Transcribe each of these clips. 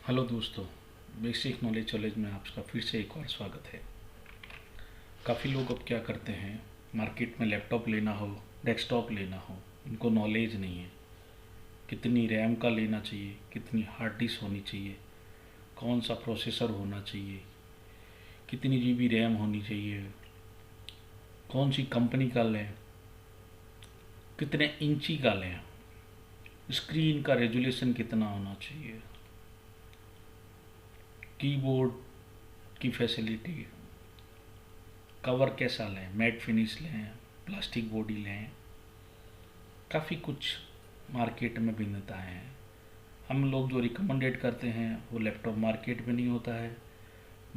Hello दोस्तों, basic knowledge challenge में आपका फिर से एक और स्वागत है। काफ़ी लोग अब क्या करते हैं, मार्केट में लैपटॉप लेना हो, डेस्कटॉप लेना हो, उनको नॉलेज नहीं है। कितनी रैम का लेना चाहिए, कितनी हार्ड डिस्क होनी चाहिए, कौन सा प्रोसेसर होना चाहिए, कितनी जीबी रैम होनी चाहिए, कौन सी कंपनी का लें, कितने इंची का लें, स्क्रीन का रेजोल्यूशन कितना होना चाहिए, कीबोर्ड की फैसिलिटी, कवर कैसा लें, मैट फिनिश लें, प्लास्टिक बॉडी लें। काफ़ी कुछ मार्केट में भिन्नताएं हैं। हम लोग जो रिकमेंडेड करते हैं वो लैपटॉप मार्केट में नहीं होता है।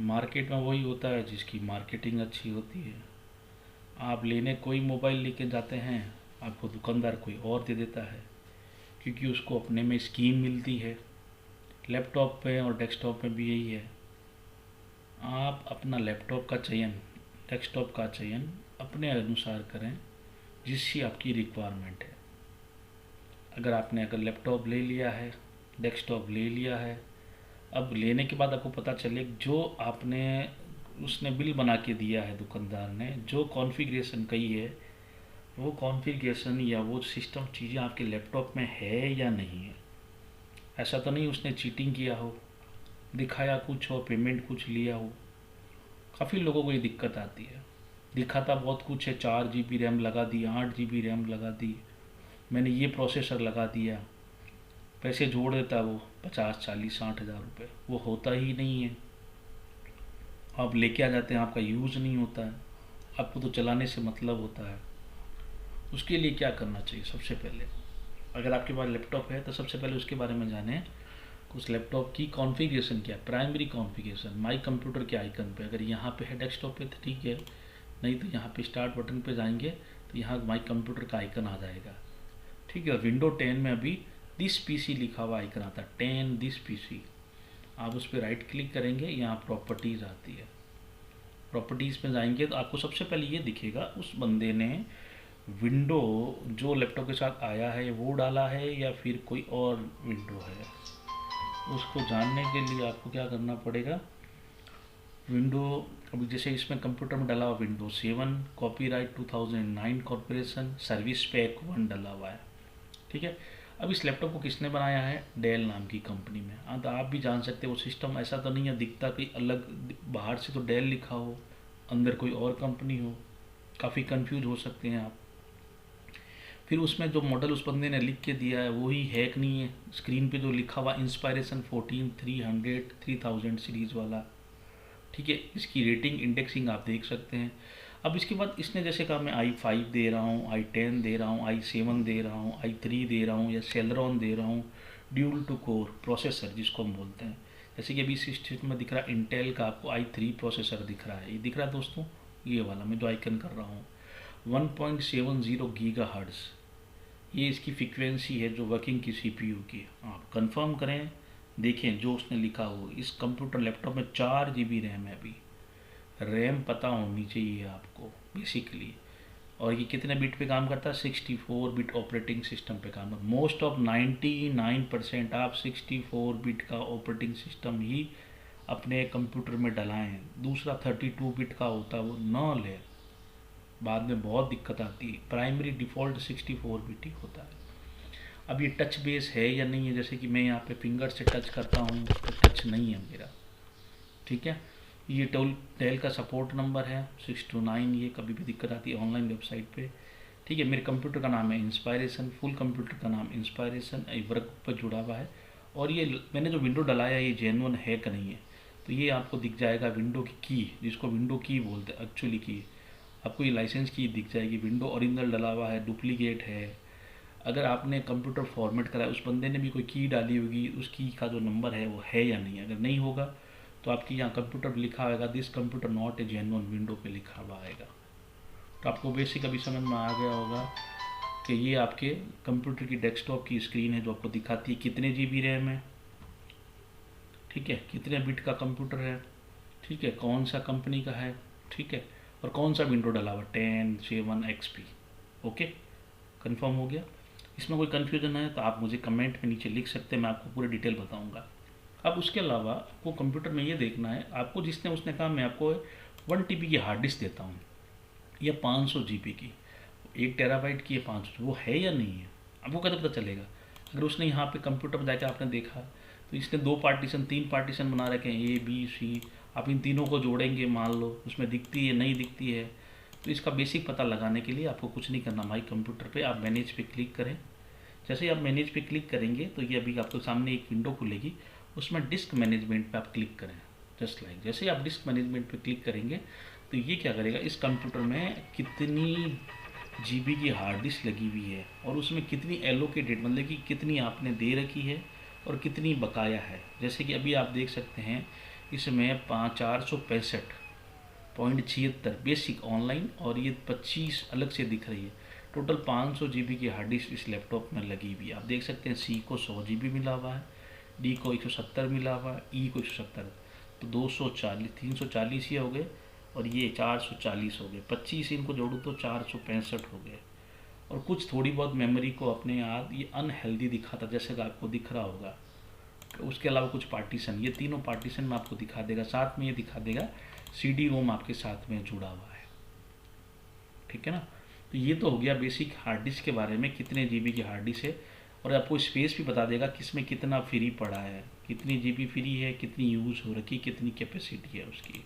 मार्केट में वही होता है जिसकी मार्केटिंग अच्छी होती है। आप लेने कोई मोबाइल लेके जाते हैं, आपको दुकानदार कोई और दे देता है, क्योंकि उसको अपने में स्कीम मिलती है। लैपटॉप पे और डेस्कटॉप में भी यही है। आप अपना लैपटॉप का चयन, डेस्कटॉप का चयन अपने अनुसार करें जिसकी आपकी रिक्वायरमेंट है। अगर लैपटॉप ले लिया है, डेस्कटॉप ले लिया है, अब लेने के बाद आपको पता चले जो आपने उसने बिल बना के दिया है, दुकानदार ने जो कॉन्फ़िगरेशन कही है, वो कॉन्फ़िगरेशन या वो सिस्टम चीज़ें आपके लैपटॉप में है या नहीं है। ऐसा तो नहीं उसने चीटिंग किया हो, दिखाया कुछ हो, पेमेंट कुछ लिया हो। काफ़ी लोगों को ये दिक्कत आती है। दिखाता बहुत कुछ है, 4 GB रैम लगा दी, 8 GB रैम लगा दी, मैंने ये प्रोसेसर लगा दिया, पैसे जोड़ देता वो 50 40 60 हज़ार रुपये, वो होता ही नहीं है। आप लेके आ जाते हैं, आपका यूज़ नहीं होता है, आपको तो चलाने से मतलब होता है। उसके लिए क्या करना चाहिए? सबसे पहले अगर आपके पास लैपटॉप है तो सबसे पहले उसके बारे में जानें। उस लैपटॉप की कॉन्फ़िगरेशन क्या है, प्राइमरी कॉन्फ़िगरेशन माई कंप्यूटर के आइकन पे, अगर यहाँ पे है डेस्कटॉप पे तो ठीक है, नहीं तो यहाँ पे स्टार्ट बटन पे जाएंगे तो यहाँ माई कंप्यूटर का आइकन आ जाएगा। ठीक है, विंडो 10 में अभी दिस पीसी लिखा हुआ आइकन आता है, 10 दिस पीसी। आप उस पर राइट क्लिक करेंगे, यहाँ प्रॉपर्टीज़ आती है। प्रॉपर्टीज़ में जाएंगे तो आपको सबसे पहले ये दिखेगा उस बंदे ने विंडो जो लैपटॉप के साथ आया है वो डाला है या फिर कोई और विंडो है। उसको जानने के लिए आपको क्या करना पड़ेगा, विंडो, अभी जैसे इसमें कंप्यूटर में डाला हुआ window 7 copyright 2009 corporation service pack 1 डाला हुआ है। ठीक है, अब इस लैपटॉप को किसने बनाया है? डेल नाम की कंपनी में। हाँ, तो आप भी जान सकते हो वो सिस्टम ऐसा तो नहीं है दिखता कोई अलग, बाहर से तो डेल लिखा हो, अंदर कोई और कंपनी हो, काफ़ी कंफ्यूज हो सकते हैं आप। फिर उसमें जो मॉडल उस बंदे ने लिख के दिया है वही हैक नहीं है। स्क्रीन पे जो लिखा हुआ इंस्पायरेशन 14 300 3000 सीरीज़ वाला। ठीक है, इसकी रेटिंग इंडेक्सिंग आप देख सकते हैं। अब इसके बाद इसने जैसे कहा मैं i5 दे रहा हूँ, i10 दे रहा हूँ, i7 दे रहा हूँ, i3 दे रहा हूँ या सेलरॉन दे रहा हूँ, ड्यूल टू कोर प्रोसेसर जिसको हम बोलते हैं। जैसे कि अभी इस स्टेट में दिख रहा है इंटेल का आपको i3 प्रोसेसर दिख रहा है, ये दिख रहा है दोस्तों, ये वाला मैं जो आइकन कर रहा हूँ 1.70 गीगा हर्ट्ज़, ये इसकी फ्रीक्वेंसी है जो वर्किंग की सीपीयू की। आप कंफर्म करें, देखें जो उसने लिखा हो। इस कंप्यूटर लैपटॉप में 4 GB रैम है अभी। रैम पता होनी चाहिए आपको बेसिकली। और ये कितने बिट पे काम करता है? 64 बिट ऑपरेटिंग सिस्टम पे काम करता है। मोस्ट ऑफ 99% आप 64 बिट का ऑपरेटिंग सिस्टम ही अपने कंप्यूटर में डलाएं। दूसरा 32 बिट का होता है वो न लें, बाद में बहुत दिक्कत आती है। प्राइमरी डिफ़ॉल्ट 64 बिट ही होता है। अब ये टच बेस है या नहीं है, जैसे कि मैं यहाँ पे फिंगर से टच करता हूँ तो टच नहीं है मेरा। ठीक है, ये डेल का सपोर्ट नंबर है 629, ये कभी भी दिक्कत आती है ऑनलाइन वेबसाइट पे। ठीक है, मेरे कंप्यूटर का नाम है इंस्पायरेशन, फुल कंप्यूटर का नाम इंस्पायरेशन, वर्क पर जुड़ा हुआ है। और ये मैंने जो विंडो डलाया है ये जेन्युइन है कि नहीं है, तो ये आपको दिख जाएगा विंडो की जिसको विंडो की बोलते हैं एक्चुअली की। आपको ये लाइसेंस की दिख जाएगी, विंडो ओरिजिनल डला हुआ है, डुप्लीकेट है। अगर आपने कंप्यूटर फॉर्मेट करा है, उस बंदे ने भी कोई की डाली होगी, उस की का जो नंबर है वो है या नहीं है। अगर नहीं होगा तो आपकी यहाँ कंप्यूटर लिखा होगा this computer not a genuine window पे लिखा हुआ आएगा। तो आपको बेसिक अभी समझ में आ गया होगा कि ये आपके कंप्यूटर की डेस्कटॉप की स्क्रीन है जो आपको दिखाती है कितने GB रैम है, ठीक है, कितने बिट का कंप्यूटर है, ठीक है, कौन सा कंपनी का है, ठीक है, और कौन सा विंडो डाला हुआ 10 7 XP। ओके, कंफर्म हो गया। इसमें कोई कन्फ्यूजन है तो आप मुझे कमेंट में नीचे लिख सकते हैं, मैं आपको पूरी डिटेल बताऊंगा। अब उसके अलावा आपको कंप्यूटर में ये देखना है, आपको जिसने उसने कहा मैं आपको 1 TB की हार्ड डिस्क देता हूँ या 500 GB की, 1 TB की, 500, वो है या नहीं है आपको कैसे पता चलेगा? अगर उसने यहाँ पे कंप्यूटर में जाके आपने देखा तो इसने 2 पार्टीशन 3 पार्टीशन बना रखे हैं, A B C, आप इन तीनों को जोड़ेंगे, मान लो उसमें दिखती है नहीं दिखती है। तो इसका बेसिक पता लगाने के लिए आपको कुछ नहीं करना, माई कंप्यूटर पे आप मैनेज पे क्लिक करें। जैसे ही आप मैनेज पे क्लिक करेंगे तो ये अभी आपको सामने एक विंडो खुलेगी, उसमें डिस्क मैनेजमेंट पे आप क्लिक करें। जस्ट लाइक जैसे ही आप डिस्क मैनेजमेंट पे क्लिक करेंगे तो ये क्या करेगा, इस कंप्यूटर में कितनी GB की हार्ड डिस्क लगी हुई है और उसमें कितनी एलोकेटेड, मतलब कि कितनी आपने दे रखी है और कितनी बकाया है। जैसे कि अभी आप देख सकते हैं इसमें 465.76 बेसिक ऑनलाइन और ये 25 अलग से दिख रही है। टोटल 500 GB की हार्ड डिस्क इस लैपटॉप में लगी हुई है। आप देख सकते हैं C को 100 GB मिला हुआ है, D को 170 मिला हुआ है, E को 170, तो 240 340 ये हो गए और ये 440 हो गए। 25 इनको जोड़ूँ तो 465 हो गए। और कुछ थोड़ी बहुत मेमोरी को अपने आप ये अनहेल्दी दिखाता, जैसे कि आपको दिख रहा होगा। उसके अलावा कुछ पार्टीशन, ये तीनों पार्टीशन में आपको दिखा देगा, साथ में ये दिखा देगा CD-ROM आपके साथ में जुड़ा हुआ है। ठीक है ना। तो ये तो हो गया बेसिक हार्ड डिस्क के बारे में, कितने GB की हार्ड डिस्क है, और आपको स्पेस भी बता देगा किसमें कितना फ्री पड़ा है, कितनी GB फ्री है, कितनी यूज़ हो रखी, कितनी कैपेसिटी है उसकी।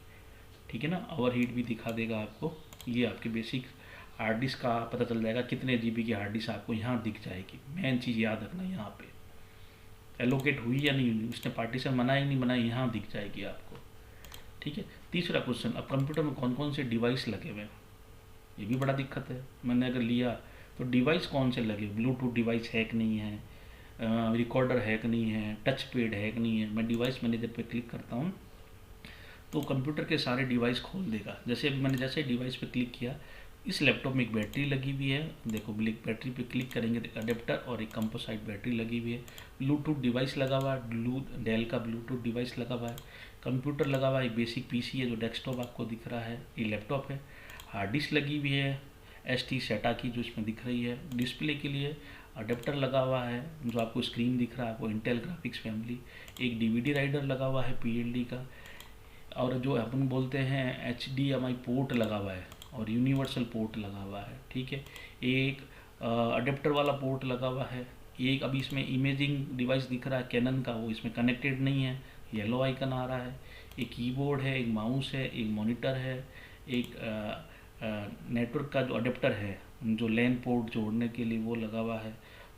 ठीक है ना। ओवर हीट भी दिखा देगा आपको। ये आपके बेसिक हार्ड डिस्क का पता चल जाएगा, कितने GB की हार्ड डिस्क आपको यहाँ दिख जाएगी। मेन चीज़ याद रखना, यहाँ पे एलोकेट हुई या नहीं हुई, उसने पार्टीशन बनाया नहीं बनाया, यहाँ दिख जाएगी आपको। ठीक है। तीसरा क्वेश्चन, अब कंप्यूटर में कौन कौन से डिवाइस लगे हुए हैं, ये भी बड़ा दिक्कत है। मैंने अगर लिया तो डिवाइस कौन से लगे, ब्लूटूथ डिवाइस है कि नहीं है, रिकॉर्डर है कि नहीं है, टच पैड है कि नहीं है। मैं डिवाइस मैनेजर पे क्लिक करता हूँ तो कंप्यूटर के सारे डिवाइस खोल देगा। जैसे अभी मैंने जैसे डिवाइस पे क्लिक किया, इस लैपटॉप में एक बैटरी लगी हुई है, देखो बैटरी पे क्लिक करेंगे तो अडेप्टर और एक कंपोसाइट बैटरी लगी हुई है। ब्लूटूथ डिवाइस लगा हुआ है, डेल का ब्लूटूथ डिवाइस लगा हुआ है। कंप्यूटर लगा हुआ है, एक बेसिक PC है जो डेस्कटॉप आपको दिख रहा है, ये लैपटॉप है। हार्ड डिस्क लगी हुई है ST SATA की जो इसमें दिख रही है। डिस्प्ले के लिए अडेप्टर लगा हुआ है, जो आपको स्क्रीन दिख रहा है, आपको इंटेल ग्राफिक्स फैमिली। एक DVD राइडर लगा हुआ है PLD का, और जो अपन बोलते हैं HDMI पोर्ट लगा हुआ है और यूनिवर्सल पोर्ट लगा हुआ है। ठीक है। एक अडेप्टर वाला पोर्ट लगा हुआ है। एक अभी इसमें इमेजिंग डिवाइस दिख रहा है कैनन का, वो इसमें कनेक्टेड नहीं है, येलो आइकन आ रहा है। एक कीबोर्ड है, एक माउस है, एक मॉनिटर है, एक नेटवर्क का जो अडेप्टर है, जो लैन पोर्ट जोड़ने के लिए वो लगा हुआ है।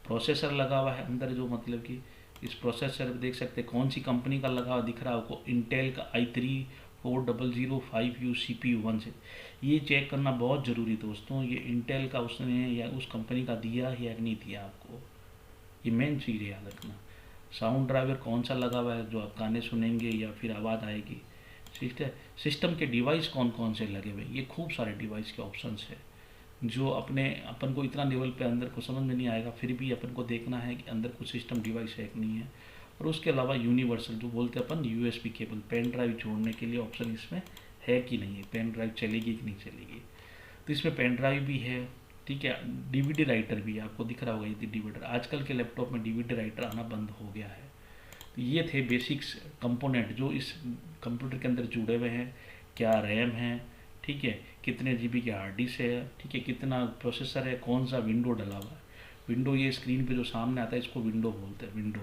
प्रोसेसर लगा हुआ है अंदर, जो मतलब कि इस प्रोसेसर देख सकते हैं कौन सी कंपनी का लगा हुआ दिख रहा है आपको, इंटेल का i3-4005U CPU 1 से। ये चेक करना बहुत ज़रूरी दोस्तों, ये इंटेल का उसने या उस कंपनी का दिया है या नहीं दिया आपको, ये मेन चीज़ याद रखना। साउंड ड्राइवर कौन सा लगा हुआ है, जो आप गाने सुनेंगे या फिर आवाज़ आएगी। सिस्टम के डिवाइस कौन कौन से लगे हुए, ये खूब सारे डिवाइस के ऑप्शंस है, जो अपन को इतना लेवल पे अंदर को समझ में नहीं आएगा, फिर भी अपन को देखना है कि अंदर कुछ सिस्टम डिवाइस है कि नहीं है। और उसके अलावा यूनिवर्सल जो बोलते हैं अपन, USB केबल, पेन ड्राइव जोड़ने के लिए ऑप्शन इसमें है कि नहीं है, पेन ड्राइव चलेगी कि नहीं चलेगी। तो इसमें पेन ड्राइव भी है। ठीक है। DVD राइटर भी है, आपको दिख रहा होगा ये DVD। आजकल के लैपटॉप में DVD राइटर आना बंद हो गया है। तो ये थे बेसिक्स कंपोनेंट जो इस कंप्यूटर के अंदर जुड़े हुए हैं। क्या रैम है, ठीक है, कितने GB की हार्ड डिस्क है, ठीक है, कितना प्रोसेसर है, कौन सा विंडो डला हुआ है। विंडो ये स्क्रीन पे जो सामने आता है इसको विंडो बोलते हैं। विंडो,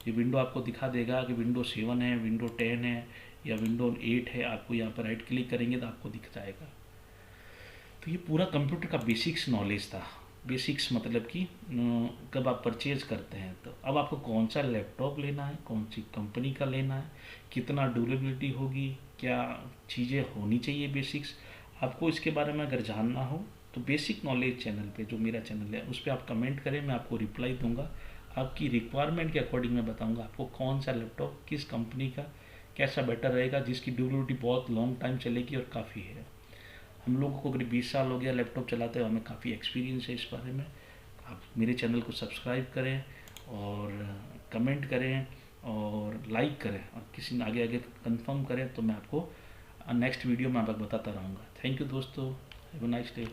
ये विंडो आपको दिखा देगा कि विंडो 7 है, विंडो 10 है या विंडो 8 है। आपको यहाँ पर राइट क्लिक करेंगे तो आपको दिख जाएगा। तो ये पूरा कंप्यूटर का बेसिक्स नॉलेज था। बेसिक्स मतलब कि कब आप परचेज करते हैं तो अब आपको कौन सा लैपटॉप लेना है, कौन सी कंपनी का लेना है, कितना ड्यूरेबिलिटी होगी, क्या चीज़ें होनी चाहिए, बेसिक्स आपको इसके बारे में अगर जानना हो तो बेसिक नॉलेज चैनल पे, जो मेरा चैनल है, उस पर आप कमेंट करें, मैं आपको रिप्लाई दूंगा। आपकी रिक्वायरमेंट के अकॉर्डिंग मैं बताऊंगा आपको कौन सा लैपटॉप किस कंपनी का कैसा बेटर रहेगा, जिसकी ड्यूरेबिलिटी बहुत लॉन्ग टाइम चलेगी और काफ़ी है। हम लोगों को करीब 20 साल हो गया लैपटॉप चलाते हुए, हमें काफ़ी एक्सपीरियंस है इस बारे में। आप मेरे चैनल को सब्सक्राइब करें और कमेंट करें और लाइक करें, और किसी ने आगे आगे कंफर्म करें तो मैं आपको नेक्स्ट वीडियो में आपको बताता रहूँगा। थैंक यू दोस्तों, हैव अ नाइस डे।